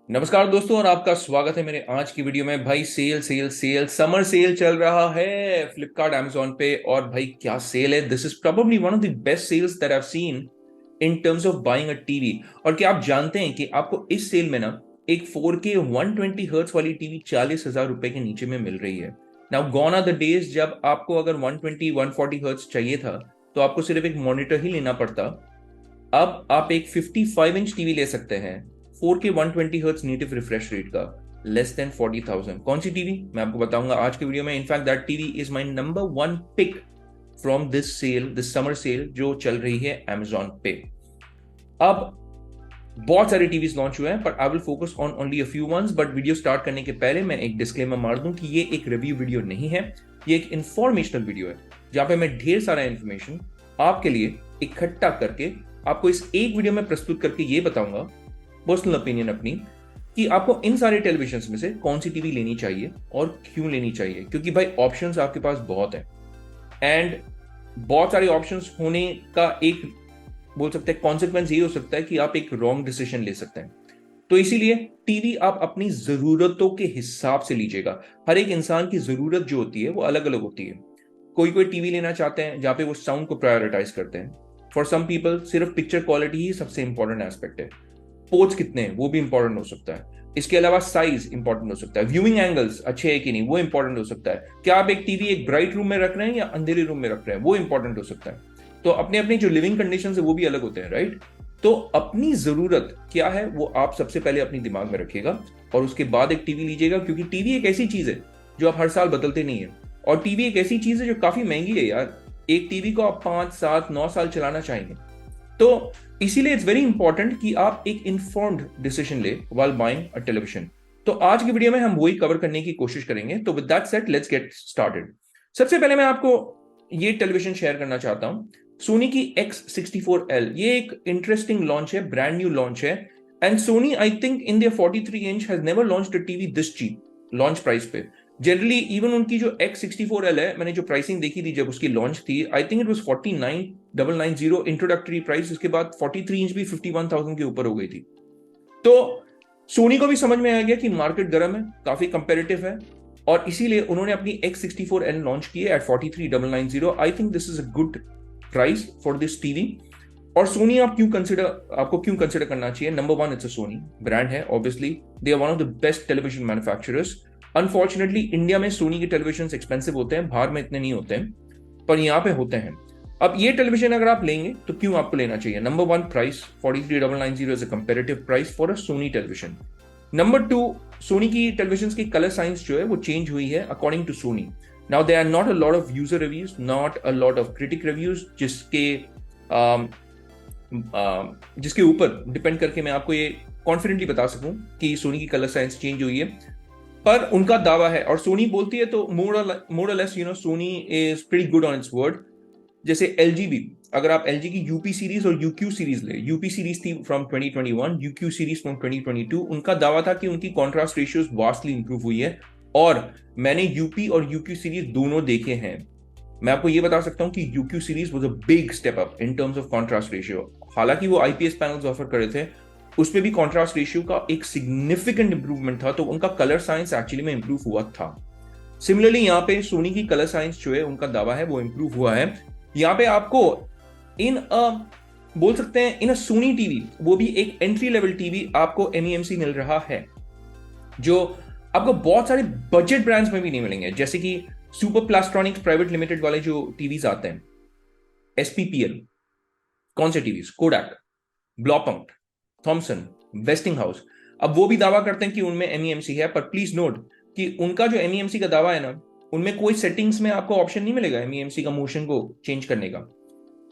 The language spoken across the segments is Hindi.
नमस्कार दोस्तों और आपका स्वागत है मेरे आज की वीडियो में। भाई sale sale sale summer sale चल रहा है फ्लिपकार्ट Amazon पे। और भाई क्या सेल है! This is probably one of the best sales that I have seen in terms of buying a TV. और क्या आप जानते हैं कि आपको इस सेल में ना एक 4K 120 हर्ट्ज वाली टीवी 40,000 रुपए के नीचे में मिल रही है। Now gone are the days जब आपको अगर 120 140 हर्ट्ज चाहिए था तो आपको सिर्फ एक मॉनिटर ही लेना पड़ता। अब आप एक 55 इंच टीवी ले सकते हैं 4K 120 hertz native refresh rate का, लेस देन 40,000। कौन सी टीवी मैं आपको बताऊंगा आज की वीडियो में। In fact that TV is my number one pick from this sale, this summer sale जो चल रही है Amazon पे। अब बहुत सारे टीवीज लॉन्च हुए हैं पर I will focus on only a few once. But video start करने के पहले मैं एक डिस्क्लेमर मार दूं कि ये एक रिव्यू वीडियो नहीं है, ये एक इंफॉर्मेशनल वीडियो है जहां पे मैं ढेर सारा इंफॉर्मेशन आपके लिए इकट्ठा करके आपको इस एक वीडियो में प्रस्तुत करके ये बताऊंगा, पर्सनल ओपिनियन अपनी, कि आपको इन सारे टेलीविजन में से कौन सी टीवी लेनी चाहिए और क्यों लेनी चाहिए। क्योंकि भाई ऑप्शंस आपके पास बहुत है एंड बहुत सारे ऑप्शंस होने का एक बोल सकते हैं कॉन्सिक्वेंस ये हो सकता है कि आप एक रॉन्ग डिसीजन ले सकते हैं। तो इसीलिए टीवी आप अपनी जरूरतों के हिसाब से लीजिएगा। हर एक इंसान की जरूरत जो होती है वो अलग अलग होती है। कोई कोई टीवी लेना चाहते हैं जहां पे वो साउंड को प्रायोरिटाइज करते हैं। फॉर सम पीपल सिर्फ पिक्चर क्वालिटी ही सबसे इंपॉर्टेंट एस्पेक्ट है। पोर्ट्स कितने हैं वो भी इंपॉर्टेंट हो सकता है। इसके अलावा साइज इंपॉर्टेंट हो सकता है, व्यूइंग एंगल्स अच्छे है कि नहीं वो इंपॉर्टेंट हो सकता है। क्या आप एक टीवी एक ब्राइट रूम में रख रहे हैं या अंधेरे रूम में रख रहे हैं वो इंपॉर्टेंट हो सकता है। तो अपने अपनी जो लिविंग कंडीशन है वो भी अलग होते हैं, राइट। तो अपनी जरूरत क्या है वो आप सबसे पहले अपनी दिमाग में रखिएगा और उसके बाद एक टीवी लीजिएगा। क्योंकि टीवी एक ऐसी चीज है जो आप हर साल बदलते नहीं है। और टीवी एक ऐसी चीज है जो काफी महंगी है यार। एक टीवी को आप 5 7 9 साल चलाना चाहेंगे। तो इसीलिए इट्स वेरी इंपॉर्टेंट कि आप एक इन्फॉर्म्ड डिसीजन ले व्हाइल बाइंग अ टेलीविजन। तो आज की वीडियो में हम वही कवर करने की कोशिश करेंगे। तो with that said let's get started. सबसे पहले मैं आपको ये टेलीविजन शेयर करना चाहता हूं, सोनी की X64L। ये एक इंटरेस्टिंग लॉन्च है, ब्रांड न्यू लॉन्च है। And Sony I think in their 43 inch has never launched a TV this cheap launch price पे। जनरली इवन उनकी जो X64L है, मैंने जो प्राइसिंग देखी थी जब उसकी लॉन्च थी, I think it was 49,990 introductory price. उसके बाद 43 इंच भी 51,000 के ऊपर हो गई थी। तो सोनी को भी समझ में आ गया कि मार्केट गर्म है, काफी कंपेरेटिव है, और इसीलिए उन्होंने अपनी X64L लॉन्च की है at 43,990। I think this is a good price for this TV. और सोनी आपको क्यों कंसिडर करना चाहिए? Number one, it's a Sony brand है, obviously they are one of the best television manufacturers. Unfortunately India में सोनी के टेलीविजन एक्सपेंसिव होते हैं, बाहर में इतने नहीं होते हैं, पर यहाँ पे होते हैं। अब ये टेलीविजन अगर आप लेंगे तो क्यों आपको लेना चाहिए? Number one, price 43,990 is a comparative price for a Sony television. Number two, Sony की टेलीविजन की कलर साइंस जो है वो चेंज हुई है according to Sony. Now there are not a lot of user reviews, not a lot of critic reviews, जिसके ऊपर डिपेंड करके मैं आपको ये कॉन्फिडेंटली बता सकूं कि सोनी की कलर साइंस चेंज हुई है। पर उनका दावा है और सोनी बोलती है तो more less Soni is pretty good on it's word. जैसे एलजी भी, अगर आप एलजी की यूपी सीरीज और यूक्यू सीरीज ले, यूपी सीरीज थी फ्रॉम 2021, यूक्यू सीरीज फ्रॉम 2022, उनका दावा था कि उनकी कॉन्ट्रास्ट रेशियोज वास्टली इंप्रूव हुई है। और मैंने यूपी और यूक्यू सीरीज दोनों देखे हैं। मैं आपको ये बता सकता हूं कि UQ series was a big step up in terms of contrast ratio. हालांकि वो आईपीएस पैनल्स ऑफर कर रहे थे, उसमें भी कॉन्ट्रास्ट रेशियो का एक सिग्निफिकेंट इंप्रूवमेंट था, तो उनका कलर साइंस एक्चुअली में इंप्रूव हुआ था। सिमिलरली यहाँ पे सोनी की कलर साइंस जो है उनका दावा है वो इंप्रूव हुआ है। यहाँ पे आपको इन अ बोल सकते हैं इन अ सोनी टीवी, वो भी एक एंट्री लेवल टीवी, आपको एमईएमसी मिल रहा है जो आपको बहुत सारे बजट ब्रांड्स में भी नहीं मिलेंगे। जैसे कि सुपर प्लास्ट्रॉनिक्स प्राइवेट लिमिटेड वाले जो टीवीज आते हैं, एसपीपीएल, कौन से TVs, Kodak, Blaupunkt, Thomson, Westinghouse, अब वो भी दावा करते हैं कि उनमें एमईएमसी है। पर प्लीज नोट कि उनका जो एमईएमसी का दावा है ना, उनमें कोई सेटिंग्स में आपको ऑप्शन नहीं मिलेगा एमईएमसी का मोशन को चेंज करने का।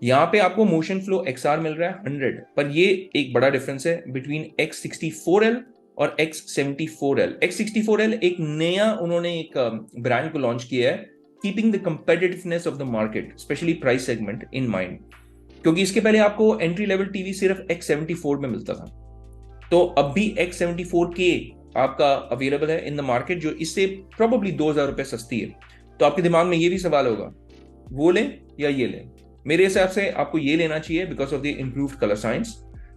यहाँ पे आपको मोशन फ्लो एक्सआर मिल रहा है 100। पर ये एक बड़ा डिफरेंस है बिटवीन X64L और X74L। X64L एक नया उन्होंने एक ब्रांड को लॉन्च किया है, keeping the competitiveness of the market, specially price segment in mind. क्योंकि इसके पहले आपको एंट्री लेवल टीवी सिर्फ X74 में मिलता था, तो अब भी X74K आपका अवेलेबल है इन द मार्केट, जो इससे प्रोबेबली 2,000 रुपए सस्ती है। तो आपके दिमाग में ये भी सवाल होगा, वो लें या ये लें? मेरे हिसाब से आपको ये लेना चाहिए because of the improved colour science.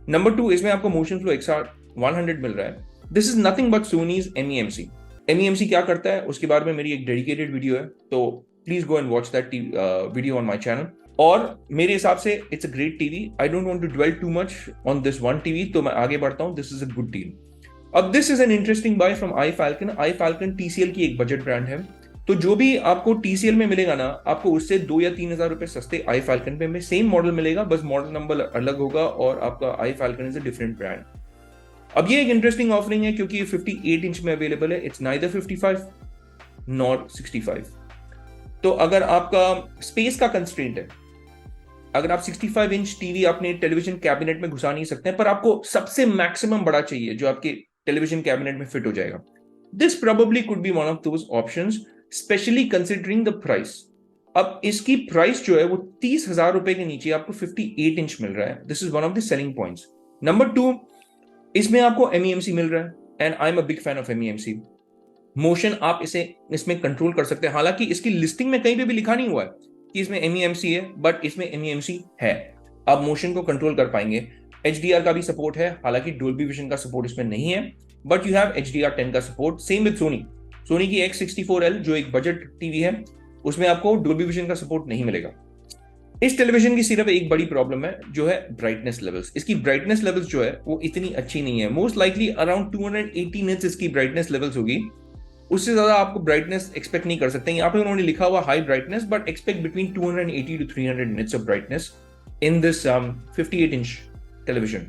Number two, इसमें आपको मोशन फ्लो XR 100 मिल रहा है। This is nothing but Sony's MEMC. MEMC क्या करता है उसके बारे में मेरी एक डेडिकेटेड वीडियो है, तो please go and watch that video on my channel. और मेरे हिसाब से it's a great TV. I don't want to dwell too much on this one TV, तो मैं आगे बढ़ता हूं। This is a good deal. अब this is an interesting buy from iFFalcon. IFFalcon TCL की एक बजट ब्रांड है, तो जो भी आपको टीसीएल में मिलेगा ना, आपको उससे 2 या 3 हजार रुपए सस्ते आई फैल्कन पे में सेम मॉडल मिलेगा, बस मॉडल नंबर अलग होगा और आपका iFFalcon is a different brand. अब ये एक इंटरेस्टिंग ऑफरिंग है क्योंकि 58 इंच में अवेलेबल है। It's neither 55 not 65। तो अगर आपका स्पेस का कंस्ट्रेंट है, अगर आप 65 इंच टीवी अपने टेलीविजन कैबिनेट में घुसा नहीं सकते हैं, पर आपको सबसे मैक्सिमम बड़ा चाहिए जो आपके टेलीविजन कैबिनेट में फिट हो जाएगा, this probably could be one of those options, specially considering the price. अब इसकी प्राइस जो है वो 30,000 रुपए के नीचे आपको 58 इंच मिल रहा है। This is one of the selling points. Number 2, इसमें आपको एमईएमसी मिल रहा है, and I am a big fan of MEMC. Motion आप इसे इसमें कंट्रोल कर सकते हैं, हालांकि इसकी लिस्टिंग में कहीं पे भी लिखा नहीं हुआ है कि इसमें एमईएमसी है, बट इसमें एमईएमसी है। आप मोशन को कंट्रोल कर पाएंगे। एचडीआर का भी सपोर्ट है, हालांकि डोल्बी विजन का सपोर्ट इसमें नहीं है, बट यू हैव एचडीआर 10 का support. Same with Sony. Sony की X64L जो एक बजट टीवी है, उसमें आपको डोल्बी विजन का सपोर्ट नहीं मिलेगा। इस टेलीविजन की सिर्फ एक बड़ी प्रॉब्लम है जो है ब्राइटनेस लेवल्स। इसकी ब्राइटनेस लेवल्स जो है वो इतनी अच्छी नहीं है। मोस्ट लाइकली अराउंड 280 निट्स इसकी ब्राइटनेस लेवल्स होगी, उससे ज्यादा आपको ब्राइटनेस एक्सपेक्ट नहीं कर सकते। यहाँ पे उन्होंने लिखा हुआ high brightness, but expect between 280 to 300 nits of brightness in this 58 inch television.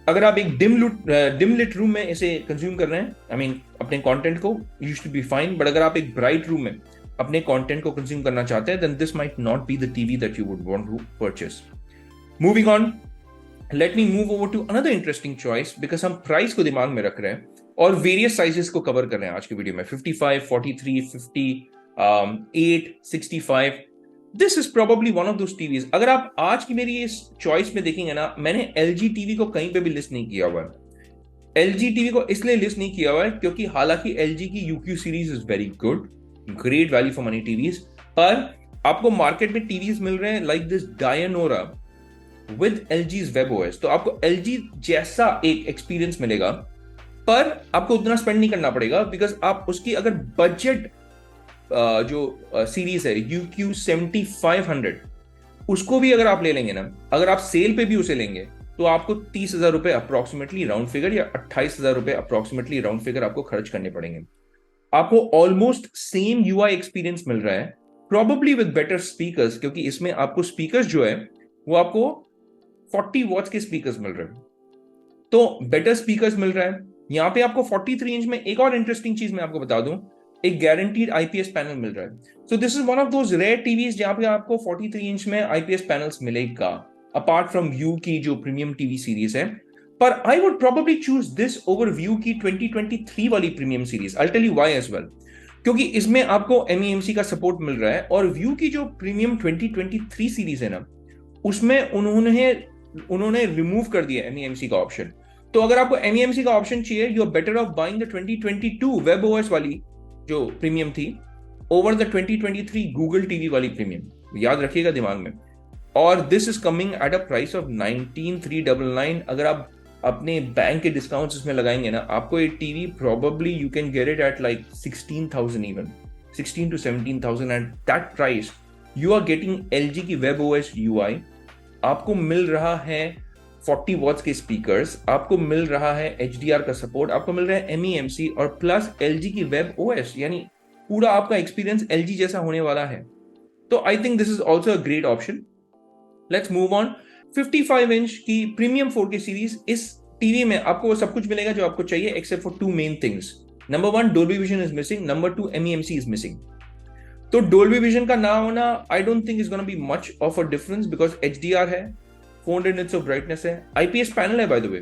अगर आप एक डिम लिट रूम में इसे कंज्यूम कर रहे हैं, आई मीन अपने कंटेंट को, you should be fine. But अगर आप एक ब्राइट रूम में अपने कंटेंट को कंज्यूम करना चाहते हैं, then this might not be the TV that you would want to purchase. Moving on, let me move over to another interesting choice, because हम प्राइस को दिमाग में रख रहे हैं और वेरियस साइजेस को कवर कर रहे हैं आज की वीडियो में। 55, 43, 50, 8, 65। This is probably one of those TVs. अगर आप आज की मेरी इस चॉइस में देखेंगे ना, मैंने एलजी टीवी को कहीं पे भी लिस्ट नहीं किया हुआ है। एलजी टीवी को इसलिए लिस्ट नहीं किया हुआ है क्योंकि हालांकि एलजी की UQ series is very good, great value for money TVs, पर आपको मार्केट में टीवीज मिल रहे हैं like this Dyanora with LG's web OS. तो आपको एलजी जैसा एक एक्सपीरियंस मिलेगा, पर आपको उतना स्पेंड नहीं करना पड़ेगा, बिकॉज आप उसकी अगर बजट जो सीरीज है UQ7500, उसको भी अगर आप ले लेंगे ना, अगर आप सेल पे भी उसे लेंगे, तो आपको 30,000 रुपए अप्रोक्सीमेटली राउंड फिगर या 28,000 रुपए अप्रोक्सीमेटली राउंड फिगर आपको खर्च करने पड़ेंगे। आपको ऑलमोस्ट सेम यूआई एक्सपीरियंस मिल रहा है, प्रोबेबली विद बेटर स्पीकर्स, क्योंकि इसमें आपको स्पीकर्स जो है वो आपको 40 वॉट्स के स्पीकर्स मिल रहे हैं, तो बेटर स्पीकर्स मिल रहा है। यहां पे आपको 43 इंच में एक और इंटरेस्टिंग चीज मैं आपको बता दूं, एक गारंटीड आईपीएस पैनल मिल रहा है। So this is one of those rare TVs जहां पे आपको 43 इंच में आईपीएस पैनल्स मिलेगा, अपार्ट फ्रॉम व्यू की जो प्रीमियम टीवी सीरीज है। पर I would probably choose this over Vu की 2023 वाली premium series. I tell you why as well, क्योंकि इसमें आपको एमईएमसी का सपोर्ट मिल रहा है, और व्यू की जो प्रीमियम 2023 सीरीज है ना, उसमें उन्होंने रिमूव कर दिया एमईएमसी का ऑप्शन। तो अगर आपको एमईएमसी का ऑप्शन चाहिए, you are better off buying the 2022 web OS वाली जो प्रीमियम थी ओवर द 2023 गूगल टीवी वाली प्रीमियम। याद रखिएगा दिमाग में। और this is coming at a price of 19,399। अगर आप अपने बैंक के डिस्काउंट्स इसमें लगाएंगे ना, आपको ये TV probably you can get it at like 16,000, even 16 to 17,000। At that price you are getting LG की वेब ओएस यूआई, आपको मिल रहा है 40 वॉट्स के स्पीकर्स, आपको मिल रहा है एचडीआर का सपोर्ट, आपको मिल रहा है एमईएमसी, और प्लस एलजी की वेब ओएस, यानी पूरा आपका एक्सपीरियंस एलजी जैसा होने वाला है। तो I think this is also a great option. Let's move on. 55 inch की प्रीमियम 4K सीरीज, इस टीवी में आपको वो सब कुछ मिलेगा जो आपको चाहिए, except for 2 main things. Number 1, Dolby vision is missing. Number 2, MEMC is missing. तो डोल्बी विजन का ना होना I don't think is gonna be much of a difference, because HDR है, 400 निट्स ऑफ ब्राइटनेस है, आईपीएस पैनल है बाय द वे।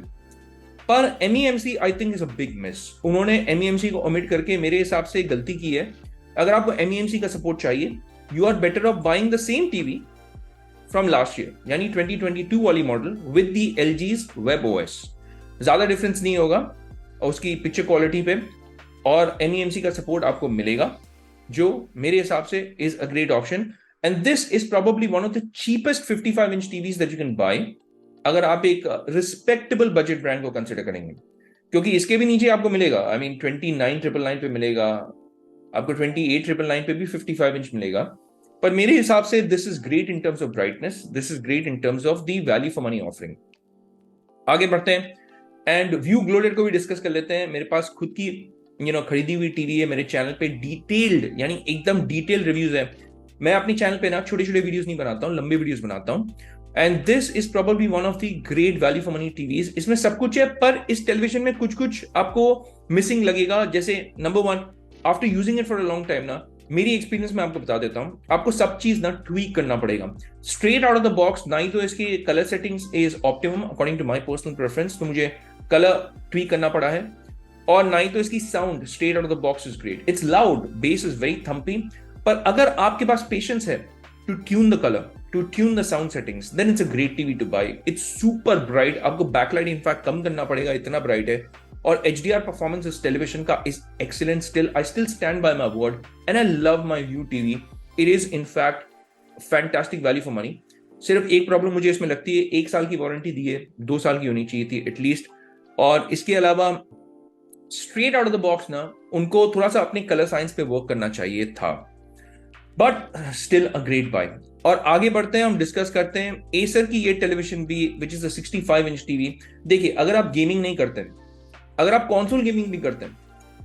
पर MEMC I think is a big miss. उन्होंने एमईएमसी को ओमिट करके मेरे हिसाब से गलती की है। अगर आपको एमईएमसी का सपोर्ट चाहिए, you are better off buying the same TV from last year, यानी 2022 वाली model with the LG's web OS. ज्यादा डिफरेंस नहीं होगा उसकी पिक्चर क्वालिटी पे, और एमईएमसी का सपोर्ट आपको मिलेगा, जो मेरे हिसाब से is a great option. And this is probably one of the cheapest 55 inch TVs that you can bye, अगर आप एक रिस्पेक्टेबल बजट ब्रांड को कंसिडर करेंगे। क्योंकि इसके भी नीचे आपको मिलेगा, आई मीन 29,999 पे मिलेगा आपको, 28,999 पे भी 55 इंच मिलेगा। पर मेरे हिसाब से this is great in terms of brightness, this is great in terms of the value for money offering. आगे बढ़ते हैं एंड व्यू ग्लोडेड को भी डिस्कस कर लेते हैं। मेरे पास खुद की खरीदी हुई टीवी है, मेरे चैनल पे डिटेल्ड यानी एकदम डिटेल रिव्यूज है। मैं अपने चैनल पे ना छोटे छोटे वीडियोस नहीं बनाता हूँ, लंबे वीडियोस बनाता हूँ। And this is probably one of the great value for money TVs. इसमें सब कुछ है, पर इस टेलीविजन में कुछ कुछ आपको मिसिंग लगेगा। जैसे number one, after using it for a long time ना, मेरी एक्सपीरियंस में आपको बता देता हूं, आपको सब चीज ना ट्वीक करना पड़ेगा straight out of the box. ना ही तो इसकी colour settings is optimum according to my personal preference, तो मुझे कलर ट्वीक करना पड़ा है। और ना ही तो इसकी sound straight out of the box is great, it's loud, bass is very thumpy. पर अगर आपके पास पेशेंस है to tune the colour, to tune the sound settings, then it's a great TV to buy. It's super bright, आपको बैकलाइट इनफैक्ट कम करना पड़ेगा, इतना ब्राइट है। और HDR परफॉर्मेंस इस टेलीविजन का is excellent still, I still stand by my word and I love my view TV. It is in fact fantastic value for money. सिर्फ एक प्रॉब्लम मुझे इसमें लगती है, 1 साल की वारंटी दी है, 2 साल की होनी चाहिए थी एटलीस्ट। और इसके अलावा straight out of the box ना उनको थोड़ा सा अपने कलर साइंस पे वर्क करना चाहिए था, but still a great buy. और आगे बढ़ते हैं, हम डिस्कस करते हैं एसर की ये टेलीविजन भी, which is a 65 inch TV. देखिए, अगर आप गेमिंग नहीं करते, अगर आप कंसोल गेमिंग भी करते हैं,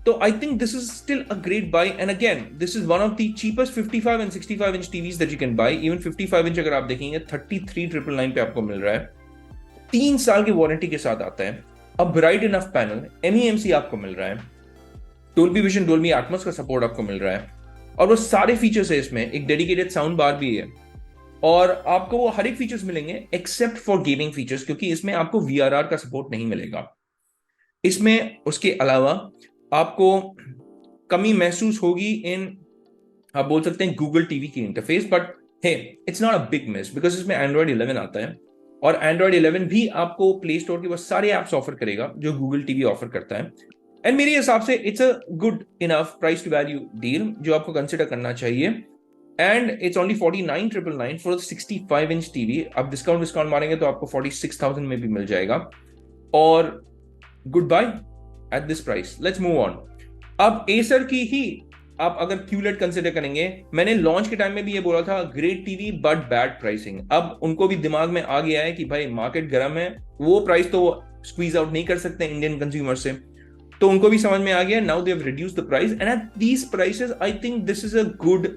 तो I think this is still a great buy. And again, this is one of the cheapest 55 and 65 inch TVs that you can buy. Even 55 inch अगर आप देखेंगे 33,999 पे आपको मिल रहा है, 3 साल की वारंटी के साथ आता है। A bright enough panel, MEMC आपको मिल रहा है, डोल्बी विजन, डोल्बी एटमॉस का सपोर्ट आपको मिल रहा है, और वो सारे फीचर्स है इसमें। एक डेडिकेटेड साउंड बार भी है, और आपको वो हर एक फीचर्स मिलेंगे एक्सेप्ट फॉर गेमिंग फीचर्स, क्योंकि इसमें आपको VRR का सपोर्ट नहीं मिलेगा इसमें। उसके अलावा आपको कमी महसूस होगी इन, आप बोल सकते हैं, गूगल टीवी की interface, but hey, it's not a big miss because इसमें Android 11 आता है, और Android 11 भी आपको प्ले स्टोर के वो सारे ऐप्स ऑफर करेगा जो गूगल टीवी ऑफर करता है। एंड मेरे हिसाब से it's a good enough price to value deal जो आपको कंसिडर करना चाहिए। And it's only 49,999 for 65 inch TV. आप डिस्काउंट मारेंगे तो आपको 46,000 में भी मिल जाएगा, और good buy at this price. Let's move on. अब एसर की ही आप अगर QLED कंसिडर करेंगे, मैंने लॉन्च के टाइम में भी ये बोला था, great TV but bad pricing. अब उनको भी दिमाग में आ गया है कि भाई मार्केट गर्म है, वो प्राइस तो स्क्वीज आउट नहीं कर सकते इंडियन कंज्यूमर से, तो उनको भी समझ में आ गया। Now they have reduced the price and at these prices I think this is a good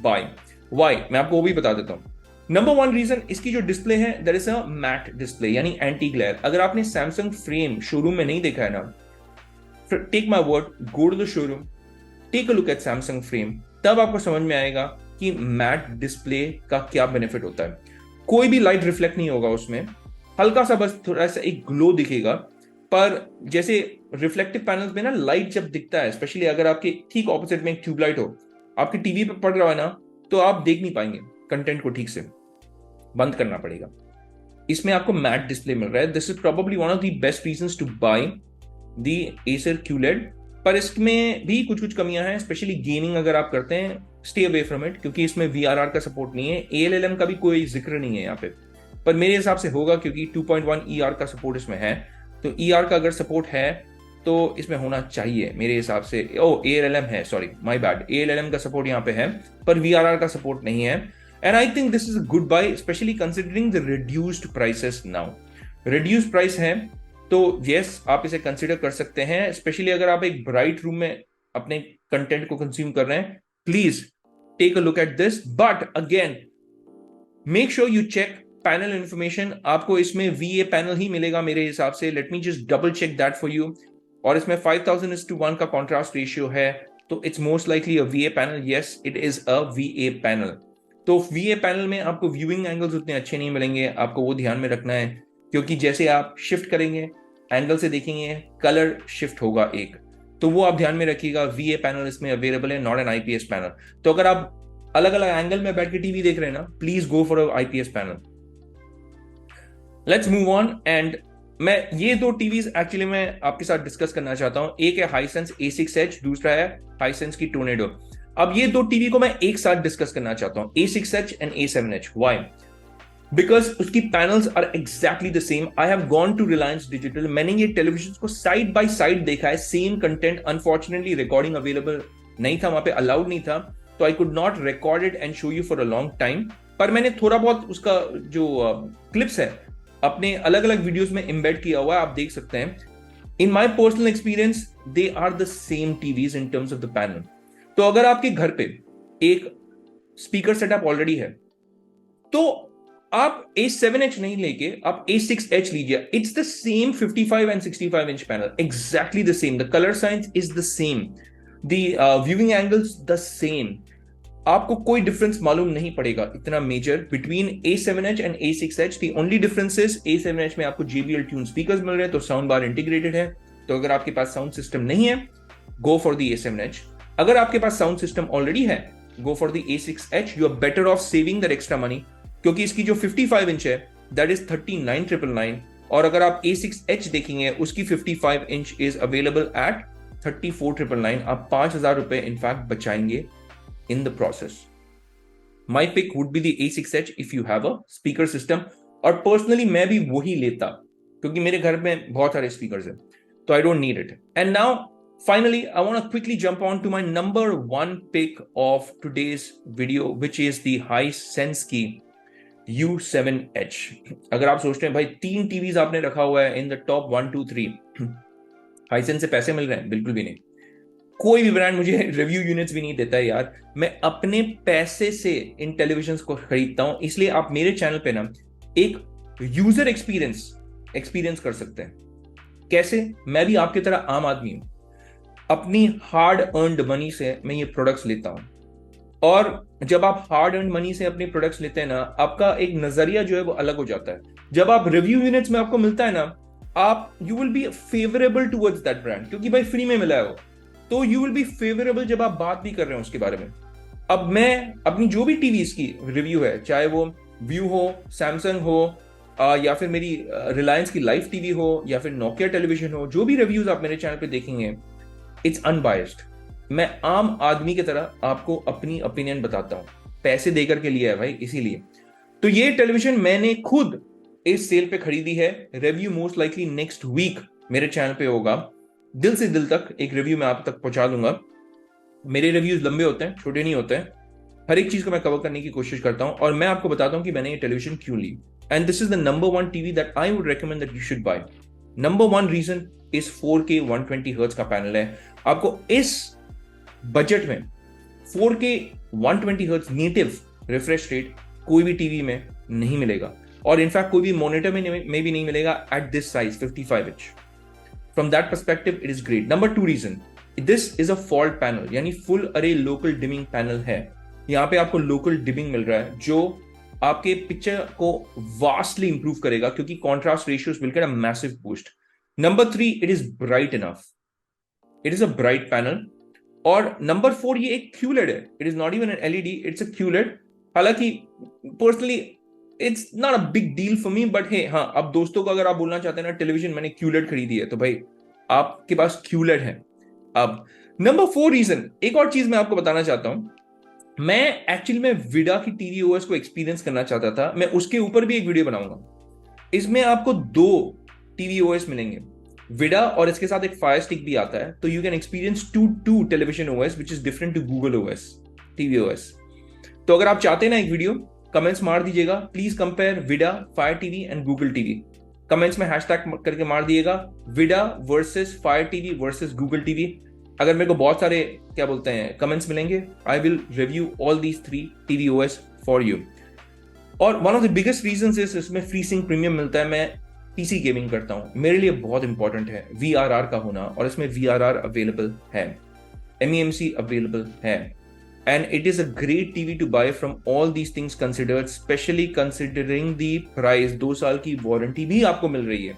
buy. Why, मैं आपको वो भी बता देता हूं। नंबर वन रीजन, इसकी जो डिस्प्ले है that is a matte display यानी एंटी ग्लेयर। अगर आपने सैमसंग फ्रेम शोरूम में नहीं देखा है ना, take my word, go to the showroom, take a look at Samsung Frame, तब आपको समझ में आएगा कि मैट डिस्प्ले का क्या बेनिफिट होता है। कोई भी लाइट रिफ्लेक्ट नहीं होगा उसमें, हल्का सा बस थोड़ा सा एक ग्लो दिखेगा। पर जैसे रिफ्लेक्टिव पैनल्स में ना लाइट जब दिखता है, स्पेशली अगर आपके ठीक ऑपोजिट में एक ट्यूबलाइट हो, आपकी टीवी पे पड़ रहा है ना, तो आप देख नहीं पाएंगे कंटेंट को ठीक से, बंद करना पड़ेगा। इसमें आपको मैट डिस्प्ले मिल रहा है। This is probably one of the best reasons to buy the Acer QLED। पर इसमें भी कुछ कुछ कमियां हैं, स्पेशली गेमिंग अगर आप करते हैं, स्टे अवे फ्रॉम इट, क्योंकि इसमें VRR का सपोर्ट नहीं है, ALLM का भी कोई जिक्र नहीं है यहाँ पे। पर मेरे हिसाब से होगा, क्योंकि 2.1 ER का सपोर्ट इसमें है, तो ER का अगर सपोर्ट है तो इसमें होना चाहिए मेरे हिसाब से। ALLM है, सॉरी माय बैड, ALLM का सपोर्ट यहाँ पे है, पर VRR का सपोर्ट नहीं है। And I think this is a good buy, specially considering the reduced prices now. Reduced price है तो यस, आप इसे कंसिडर कर सकते हैं, स्पेशली अगर आप एक ब्राइट रूम में अपने कंटेंट को कंज्यूम कर रहे हैं। Please take a look at this, but again make sure you check panel information. आपको इसमें VA पैनल ही मिलेगा मेरे हिसाब से, let me just double check that for you. और इसमें 5000:1 का कॉन्ट्रास्ट रेशियो है, तो it's most likely a VA panel. Yes, it is a VA panel. तो VA पैनल में आपको व्यूइंग एंगल्स उतने अच्छे नहीं मिलेंगे, आपको वो ध्यान में रखना है, क्योंकि जैसे आप शिफ्ट करेंगे एंगल से देखेंगे, कलर शिफ्ट होगा एक, तो वो आप ध्यान में रखिएगा। VA पैनल इसमें अवेलेबल है, नॉट एन IPS पैनल। तो अगर आप अलग अलग एंगल में बैठ के टीवी देख रहे हैं ना, please go for a IPS panel. Let's move on. And मैं ये 2 टीवीज एक्चुअली मैं आपके साथ डिस्कस करना चाहता हूं। एक है हाइसेंस A6H, दूसरा है हाइसेंस की टोर्नेडो। अब ये 2 टीवी को मैं एक साथ डिस्कस करना चाहता हूं, A6H and A7H। Why? Because उसकी panels are exactly the same. I have gone to Reliance Digital, मैंने ये टेलीविजन को साइड बाय साइड देखा है, same content. Unfortunately recording available नहीं था वहां पे, अलाउड नहीं था, तो I could not record it and show you for a long time. पर मैंने थोड़ा बहुत उसका जो क्लिप्स है अपने अलग अलग वीडियोस में एम्बेड किया हुआ है, आप देख सकते हैं. In my personal experience they are the same TVs in terms of the panel. तो अगर आपके घर पे एक स्पीकर सेटअप ऑलरेडी है तो आप A7H नहीं लेके आप A6H लीजिए. It's the same 55 and 65 inch panel, exactly the same. The colour science is the same, the viewing angles the same. आपको कोई डिफरेंस मालूम नहीं पड़ेगा इतना major between A7H and A6H. The only difference is A7H में आपको JBL ट्यून स्पीकर्स मिल रहे हैं, तो साउंड बार इंटीग्रेटेड है. तो अगर आपके पास साउंड सिस्टम नहीं है, गो फॉर द A7H. अगर आपके पास साउंड सिस्टम ऑलरेडी है, go for the A6H. You are better off saving that extra money, क्योंकि इसकी जो 55 इंच है दैट इज 39,999, और अगर आप A6H देखेंगे उसकी 55 इंच इज अवेलेबल एट 34,999. आप 5,000 रुपए इनफैक्ट बचाएंगे in the process. My pick would be the A6H if you have a speaker system. और personally मैं भी वही लेता, क्योंकि मेरे घर में बहुत सारे speakers हैं, तो I don't need it. And now finally I want to quickly jump on to my number one pick of today's video, which is the Hisense की U7H. अगर आप सोचते हैं भाई 3 टीवीज आपने रखा हुआ है in the top 1 2 3, Hisense से पैसे मिल रहे हैं? बिल्कुल भी नहीं. कोई भी ब्रांड मुझे रिव्यू यूनिट्स भी नहीं देता है यार. मैं अपने पैसे से इन टेलीविजन को खरीदता हूं, इसलिए आप मेरे चैनल पे ना एक यूजर एक्सपीरियंस कर सकते हैं. कैसे? मैं भी आपकी तरह आम आदमी हूं, अपनी हार्ड अर्नड मनी से मैं ये प्रोडक्ट्स लेता हूं. और जब आप हार्ड अर्नड मनी से अपने प्रोडक्ट्स लेते हैं ना, आपका एक नजरिया जो है वो अलग हो जाता है. जब आप रिव्यू यूनिट्स में आपको मिलता है ना, आप you will be favourable towards that brand, क्योंकि भाई फ्री में मिला है वो, तो यू विल बी फेवरेबल जब आप बात भी कर रहे हो उसके बारे में. अब मैं अपनी जो भी टीवीज की रिव्यू है, चाहे वो व्यू हो, सैमसंग हो, या फिर मेरी रिलायंस की लाइव टीवी हो, या फिर नोकिया टेलीविजन हो, जो भी रिव्यूज आप मेरे चैनल पे देखेंगे, इट्स अनबायस्ड. मैं आम आदमी की तरह आपको अपनी ओपिनियन बताता हूं, पैसे देकर के लिया है भाई, इसीलिए. तो ये टेलीविजन मैंने खुद इस सेल पे खरीदी है. Review most likely next week मेरे चैनल पे होगा. दिल से दिल तक एक रिव्यू मैं आप तक पहुंचा दूंगा. मेरे रिव्यूज लंबे होते हैं, छोटे नहीं होते हैं. हर एक चीज को मैं कवर करने की कोशिश करता हूं, और मैं आपको बताता हूं कि मैंने ये टेलीविजन क्यों ली. And this is the number 1 TV that I would recommend that you should buy. Number 1 reason is 4K 120 hertz का पैनल है. आपको इस बजट में 4K 120 hertz native refresh rate कोई भी टीवी में नहीं मिलेगा, और इनफैक्ट कोई भी मॉनिटर में भी नहीं मिलेगा at this size 55 inch. From that perspective, it is great. Number 2 reason, this is a fault panel, यानी full array local dimming panel है. यहाँ पे आपको local dimming मिल रहा है, जो आपके पिक्चर को vastly improve करेगा, क्योंकि contrast ratios will get a massive boost. Number 3, it is bright enough. It is a bright panel. और number 4, ये एक QLED है. It is not even an LED, it's a QLED. हालांकि personally it's not a big deal for me, but hey हाँ, अब दोस्तों को अगर आप बोलना चाहते हैं ना टेलीविजन मैंने QLED खरीदी है, तो भाई आपके पास QLED है. अब नंबर 4 रीजन, एक और चीज मैं आपको बताना चाहता हूं. मैं एक्चुअली में विडा की टीवी ओएस को एक्सपीरियंस करना चाहता था. मैं उसके ऊपर भी एक वीडियो बनाऊंगा. इसमें आपको 2 टीवी ओएस मिलेंगे, विडा और इसके साथ एक फायर स्टिक भी आता है. तो you can experience to television OS which is different to Google OS TV OS. तो अगर आप चाहते हैं ना एक वीडियो, कमेंट्स मार दीजिएगा, प्लीज कंपेयर विडा fire TV and Google TV. Comments में हैशटैग करके मार दिएगा, विडा versus fire TV versus Google TV. अगर मेरे को बहुत सारे क्या बोलते हैं कमेंट्स मिलेंगे, I will review all these 3 TV OS for you. और one of the biggest reasons is इसमें फ्री सिंक प्रीमियम मिलता है. मैं पीसी गेमिंग करता हूं, मेरे लिए बहुत इंपॉर्टेंट है VRR का होना, और इसमें VRR अवेलेबल है, MEMC अवेलेबल है. And it is a great TV to buy from all these things considered, especially considering the price. 2 साल की वारंटी भी आपको मिल रही है.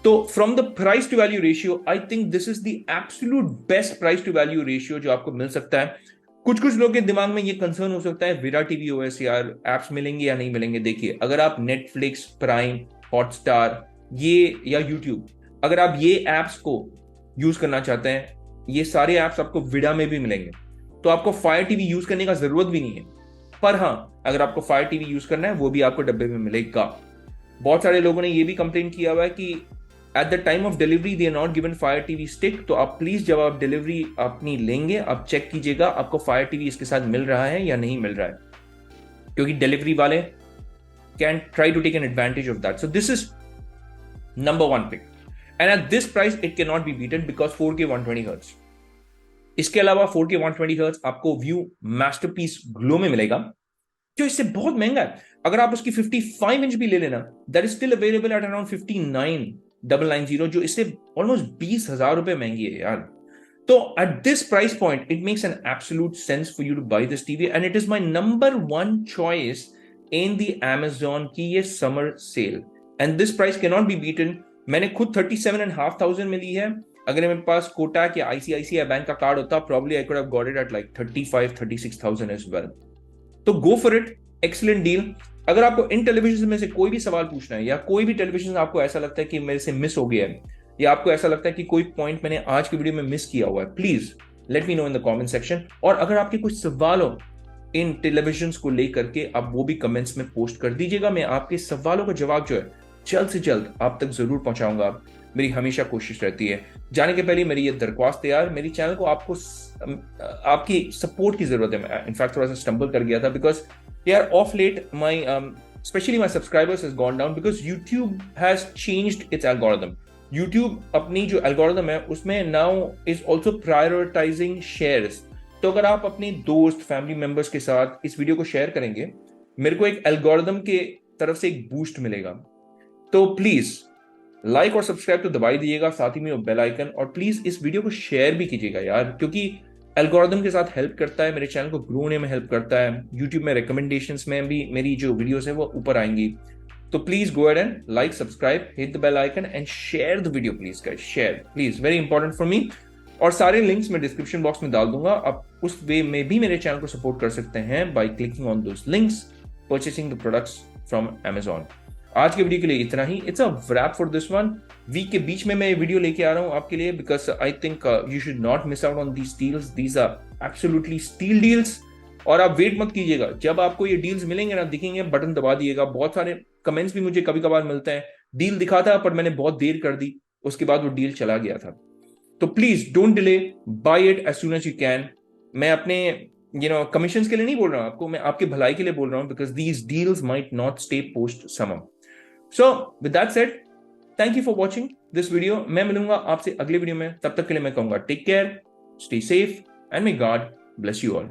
तो from the price to value ratio, I think this is the absolute best price to value ratio जो आपको मिल सकता है. कुछ लोगों के दिमाग में ये कंसर्न हो सकता है, विरा टीवी ओएस यार एप्स मिलेंगे या नहीं मिलेंगे. देखिए, अगर आप नेटफ्लिक्स, प्राइम, हॉटस्टार ये या यूट्यूब, अगर आप ये एप्स को यूज करना चाहते हैं, ये सारे एप्स आपको विडा में भी मिलेंगे, तो आपको फायर टीवी यूज करने का जरूरत भी नहीं है. पर हाँ, अगर आपको फायर टीवी यूज करना है वो भी आपको डब्बे में मिलेगा। बहुत सारे लोगों ने ये भी कंप्लेन किया हुआ है कि at the time of delivery they are not given Fire TV Stick. तो आप प्लीज जब आप डिलीवरी अपनी लेंगे, आप चेक कीजिएगा आपको फायर टीवी इसके साथ मिल रहा है या नहीं मिल रहा है, क्योंकि डिलीवरी वाले can try to take an advantage of that. So this is number one pick, and at this price it can not be beaten because 4K 120 hertz. इसके अलावा 4K 120 हर्ट्ज आपको व्यू मास्टरपीस ग्लो में मिलेगा, जो इससे बहुत महंगा है। अगर आप उसकी 55 इंच भी ले लेना, that is still available at around 59,990, जो इससे ऑलमोस्ट 20,000 रुपए महंगी है यार। तो at this price point it makes an absolute sense for you to buy this TV, and it is my number one choice in the Amazon की ये summer sale, and this price can not be beaten. मैंने खुद 37,500 में ली है। अगर मेरे पास कोटक या ICICI बैंक का कार्ड होता, probably I could have got it at like 35,000-36,000 as well. तो go for it, excellent deal. अगर आपको इन टेलीविजन में से कोई भी सवाल पूछना है, या कोई भी टेलीविजन आपको ऐसा लगता है कि मेरे से मिस हो गया है, या आपको ऐसा लगता है कि कोई पॉइंट मैंने आज की वीडियो में मिस किया हुआ है, please let me know in the comment section. और अगर आपके कुछ सवाल हो इन टेलीविजन को लेकर के, आप वो भी कमेंट्स में पोस्ट कर दीजिएगा। मैं आपके सवालों का जवाब जो है जल्द से जल्द आप तक जरूर पहुंचाऊंगा। मेरी हमेशा कोशिश रहती है। जाने के पहले मेरी ये दरख्वास्त है यार, मेरी चैनल को आपकी सपोर्ट की जरूरत है। इनफैक्ट थोड़ा सा स्टम्बल कर गया था बिकॉज यार of let my especially my subscribers has gone down because YouTube has changed its algorithm. YouTube अपनी जो algorithm है उसमें now is also prioritizing shares. तो अगर आप अपने दोस्त फैमिली मेंबर्स के साथ इस वीडियो को शेयर करेंगे, मेरे को एक एल्गोरिदम के तरफ से एक बूस्ट मिलेगा। तो प्लीज लाइक और सब्सक्राइब तो दबाई दीजिएगा, साथ ही में वो बेल आइकन, और प्लीज इस वीडियो को शेयर भी कीजिएगा यार, क्योंकि एल्गोरिदम के साथ हेल्प करता है, मेरे चैनल को ग्रो होने में हेल्प करता है। यूट्यूब में रिकमेंडेशंस में भी मेरी जो वीडियोस है वो ऊपर आएंगी। तो please go ahead and like, subscribe, hit the bell icon and share the video please guys, share please, very important for me. और सारे लिंक्स मैं डिस्क्रिप्शन बॉक्स में डाल दूंगा। आप उस वे में भी मेरे चैनल को सपोर्ट कर सकते हैं by clicking on those links, purchasing the products from Amazon। आज के वीडियो के लिए इतना ही। It's a wrap for this one. Week के बीच में मैं वीडियो लेके आ रहा हूं आपके लिए, because I think you should not miss out on these deals. These are absolutely steal deals. और आप वेट मत कीजिएगा, जब आपको ये डील्स मिलेंगे ना, दिखेंगे, बटन दबा दिएगा। बहुत सारे कमेंट्स भी मुझे कभी कभार मिलते हैं, डील दिखा था पर मैंने बहुत देर कर दी, उसके बाद वो डील चला गया था। तो please don't delay, buy it as soon as you can. मैं अपने कमीशंस के लिए नहीं बोल रहा हूं आपको, मैं आपके भलाई के लिए बोल रहा हूं, because these deals might not stay post summer. So with that said, thank you for watching this video. मैं मिलूंगा आपसे अगले वीडियो में। तब तक के लिए मैं कहूंगा take care, stay safe, and may God bless you all.